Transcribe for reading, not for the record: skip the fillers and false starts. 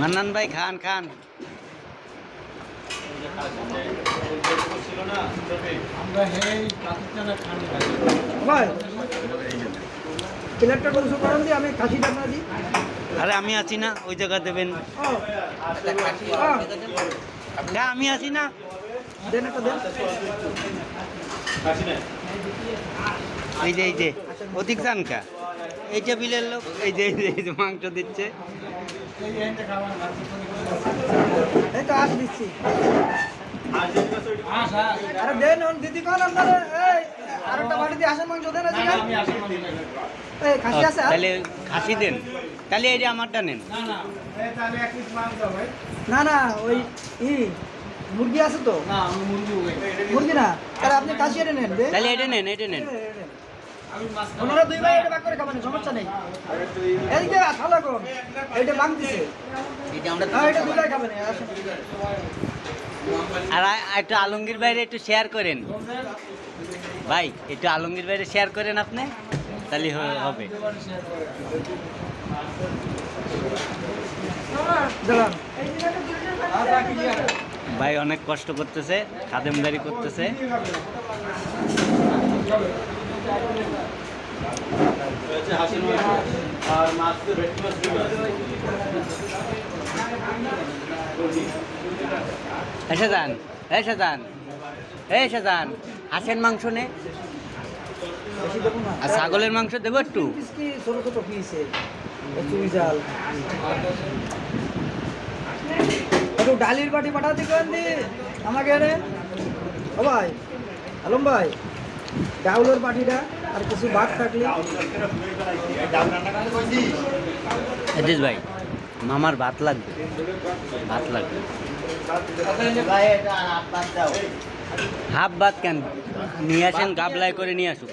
মান্নান ভাই খান খান। প্লেটটা কত করেন দি আমি খাসি ডাকনা দিই। আরে আমি আছি না, ওই জায়গা দেবেন। হ্যাঁ আমি আছি না, দেন একটা দেন। এই যে অধিক চান কা, এই টেবিলের লোক, এই যে মাংস দিচ্ছে। এই তো আস দিচ্ছি। আরে দেন দিদি কোন আপনারা এই আরেকটা বাড়ি দিয়ে আসেন মাংস দেন আজকে। এই খাসি আছে আর? তাহলে খাসি দেন, তাহলে এই যে আমারটা নেন। না না ওই মুরগি আছে তো? মুরগি না, তাহলে আপনি খাসি এটা নেন। তাহলে এটা নেন, এটা নেন। ওনারা দুই ভাই এটা ভাগ করে খাবেন, সমস্যা নেই। এইদিকে ভালো করুন, এটা ভাগ দিছে। এটা দুই ভাই খাবেন, আসেন। আর একটু আলমগীর বাইরে একটু শেয়ার করেন ভাই, একটু আলমগীর বাইরে শেয়ার করেন আপনি, তাহলে হবে। দাঁড়ান। ভাই অনেক কষ্ট করতেছে, খাদেমদারি করতেছে। শাহজাহান, এই শাহজাহান, এই শাহজাহান, হাঁসের মাংস নে, বেশি দেবো না। আর ছাগলের মাংস দেবো একটু। পিস কি ছোট ছোট পিসে চুই জাল। একটু ডালির বাটি পাঠাতে কেন দি আমাকে এনে। ও ভাই আলম ভাই, ডাউলের বাটিটা আর কিছু ভাত থাকলে। এডিস ভাই, মামার ভাত লাগবে, ভাত লাগবে। হাফ ভাত কেন নিয়ে আসেন, গাবলায় করে নিয়ে আসুক।